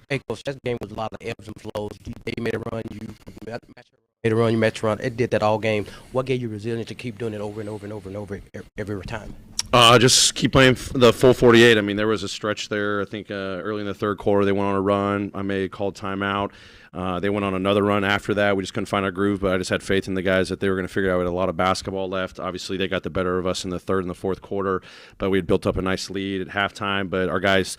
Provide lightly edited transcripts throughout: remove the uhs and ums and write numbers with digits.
Hey, Coach, that game was a lot of ebbs and flows. They made a run, made a run, you match a run. It did that all game. What gave you resilience to keep doing it over and over and over and over every time? Just keep playing the full 48. I mean, there was a stretch there. I think early in the third quarter they went on a run. I may have called timeout. They went on another run after that. We just couldn't find our groove, but I just had faith in the guys that they were going to figure out. We had a lot of basketball left. Obviously, they got the better of us in the third and the fourth quarter, but we had built up a nice lead at halftime. But our guys,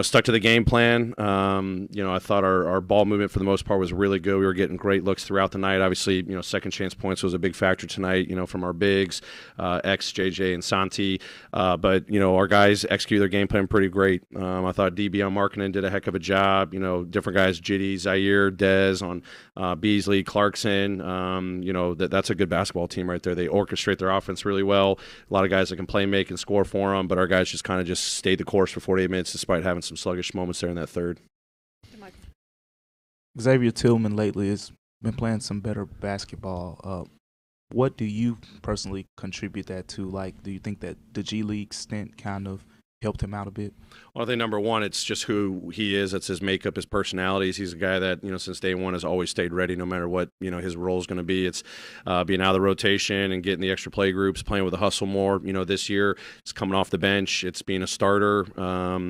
stuck to the game plan. I thought our ball movement for the most part was really good. We were getting great looks throughout the night. Obviously, second chance points was a big factor tonight. From our bigs, X, JJ, and Santi. But our guys executed their game plan pretty great. I thought DB on Markkanen did a heck of a job. Different guys, Jitty, Zaire, Dez on Beasley, Clarkson. That's a good basketball team right there. They orchestrate their offense really well. A lot of guys that can play, make, and score for them. But our guys just kind of stayed the course for 48 minutes despite having some sluggish moments there in that third. Xavier Tillman lately has been playing some better basketball. What do you personally contribute that to? Like, do you think that the G League stint kind of helped him out a bit? Well, I think number one, it's just who he is. That's his makeup, his personalities. He's a guy that, since day one has always stayed ready no matter what, his role is going to be. It's being out of the rotation and getting the extra play groups, playing with the hustle more. This year it's coming off the bench. It's being a starter.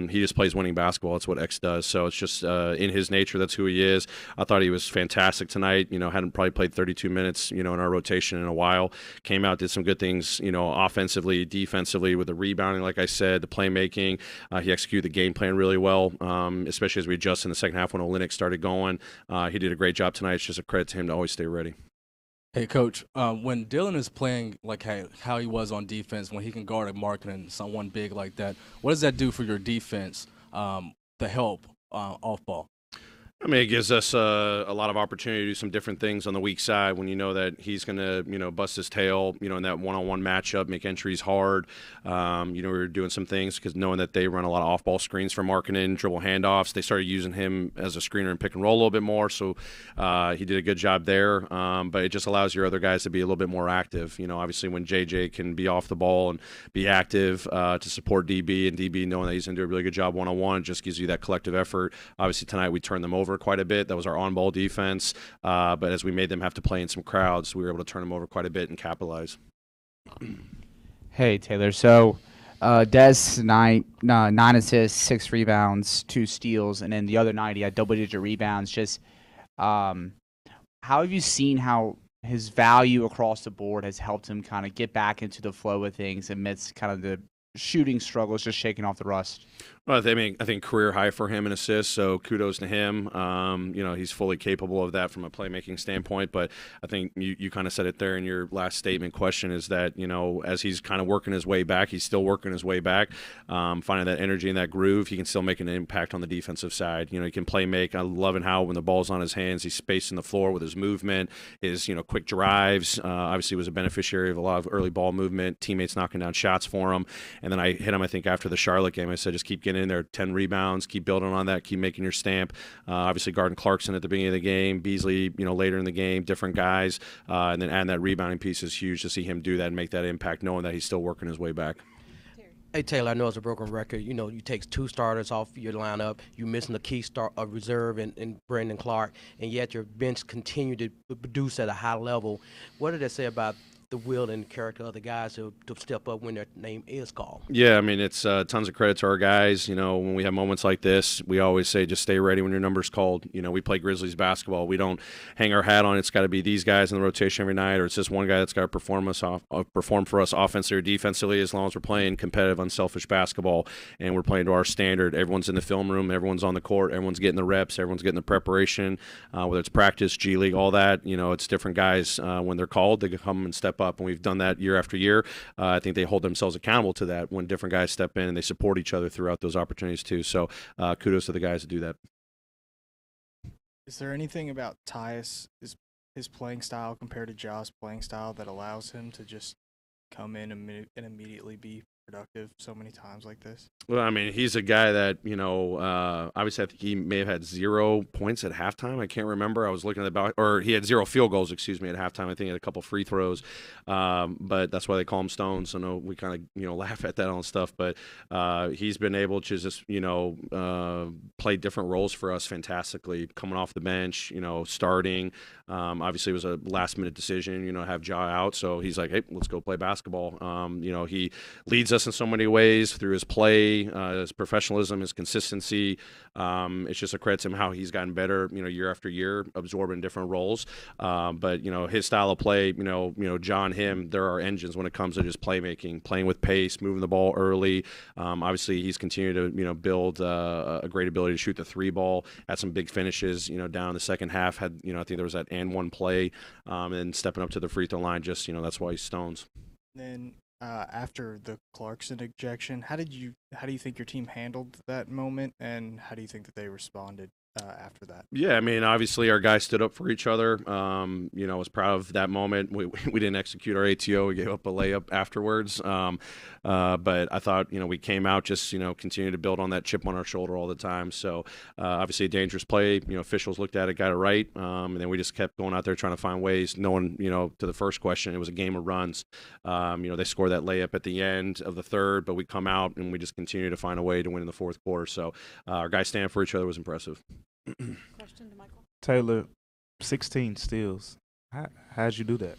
He just plays winning basketball. That's what X does. So it's just in his nature. That's who he is. I thought he was fantastic tonight. Hadn't probably played 32 minutes, in our rotation in a while. Came out, did some good things, offensively, defensively with the rebounding, like I said, the playmaking. He executed the game plan really well, especially as we adjusted in the second half when Olynyk started going. He did a great job tonight. It's just a credit to him to always stay ready. Hey, Coach, when Dylan is playing like how he was on defense, when he can guard a Markkanen, someone big like that, what does that do for your defense, the help off ball? I mean, it gives us a lot of opportunity to do some different things on the weak side when you know that he's going to, bust his tail, in that one-on-one matchup, make entries hard. We were doing some things because knowing that they run a lot of off-ball screens for Markkanen, dribble handoffs, they started using him as a screener and pick and roll a little bit more. So he did a good job there. But it just allows your other guys to be a little bit more active. Obviously when JJ can be off the ball and be active to support DB, and DB knowing that he's going to do a really good job one-on-one just gives you that collective effort. Obviously tonight we turned them over quite a bit. That was our on-ball defense. But as we made them have to play in some crowds, we were able to turn them over quite a bit and capitalize. Hey, Taylor. So, Des tonight, 9 assists, 6 rebounds, 2 steals, and then the other night he had double-digit rebounds. Just how have you seen how his value across the board has helped him kind of get back into the flow of things amidst kind of the shooting struggles, just shaking off the rust? Well, I think career high for him in assists, so kudos to him. He's fully capable of that from a playmaking standpoint, but I think you kind of said it there in your last statement question is that, as he's kind of working his way back, he's still working his way back, finding that energy and that groove, he can still make an impact on the defensive side. He can play make. I'm loving how when the ball's on his hands, he's spacing the floor with his movement, his, quick drives. Obviously was a beneficiary of a lot of early ball movement, teammates knocking down shots for him. And then I hit him, I think, after the Charlotte game. I said, just keep getting in there, 10 rebounds, keep building on that, keep making your stamp. Obviously, guarding Clarkson at the beginning of the game, Beasley, later in the game, different guys. And then adding that rebounding piece is huge to see him do that and make that impact, knowing that he's still working his way back. Hey, Taylor, I know it's a broken record. You take 2 starters off your lineup. You're missing a key reserve in Brandon Clark, and yet your bench continue to produce at a high level. What did that say about the will and character of the guys to step up when their name is called? Yeah, I mean, it's tons of credit to our guys. When we have moments like this, we always say just stay ready when your number's called. We play Grizzlies basketball. We don't hang our hat on it's got to be these guys in the rotation every night, or it's just one guy that's got to perform for us offensively or defensively, as long as we're playing competitive, unselfish basketball and we're playing to our standard. Everyone's in the film room. Everyone's on the court. Everyone's getting the reps. Everyone's getting the preparation, whether it's practice, G League, all that. It's different guys when they're called. They come and step up, and we've done that year after year. I think they hold themselves accountable to that when different guys step in, and they support each other throughout those opportunities too. So kudos to the guys that do that. Is there anything about Tyus, his playing style compared to Josh's playing style that allows him to just come in and immediately be productive so many times like this? Well, I mean, he's a guy that, obviously I think he may have had 0 points at halftime. I can't remember. I was looking at the box, or he had 0 field goals, at halftime. I think he had a couple free throws, but that's why they call him Stones. I know we kind of, laugh at that on stuff, but he's been able to just, play different roles for us fantastically, coming off the bench, starting. Obviously, it was a last-minute decision, have Ja out, so he's like, hey, let's go play basketball. He leads us in so many ways through his play, his professionalism, his consistency. It's just a credit to him how he's gotten better, year after year, absorbing different roles. But his style of play, John, him, there are engines when it comes to just playmaking, playing with pace, moving the ball early. Obviously, he's continued to build a great ability to shoot the 3 ball. Had some big finishes, down in the second half. Had I think there was that and one play, and stepping up to the free throw line. Just that's why he's Stones. Then after the Clarkson ejection, how do you think your team handled that moment, and how do you think that they responded after that? Yeah, I mean, obviously our guys stood up for each other. Was proud of that moment. We didn't execute our ATO. We gave up a layup afterwards. But I thought, we came out just, continue to build on that chip on our shoulder all the time. So obviously a dangerous play. Officials looked at it, got it right. And then we just kept going out there trying to find ways, knowing, to the first question, it was a game of runs. They scored that layup at the end of the third, but we come out and we just continue to find a way to win in the fourth quarter. So our guys standing for each other was impressive. Question to Michael. Taylor, 16 steals. How'd you do that?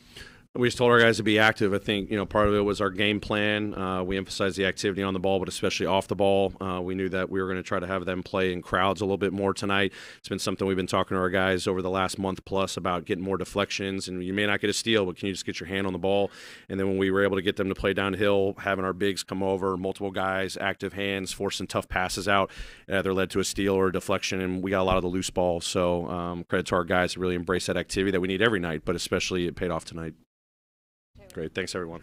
We just told our guys to be active. I think, part of it was our game plan. We emphasized the activity on the ball, but especially off the ball. We knew that we were going to try to have them play in crowds a little bit more tonight. It's been something we've been talking to our guys over the last month plus about getting more deflections. And you may not get a steal, but can you just get your hand on the ball? And then when we were able to get them to play downhill, having our bigs come over, multiple guys, active hands, forcing tough passes out, it either led to a steal or a deflection, and we got a lot of the loose balls. So credit to our guys to really embrace that activity that we need every night, but especially it paid off tonight. Great. Thanks, everyone.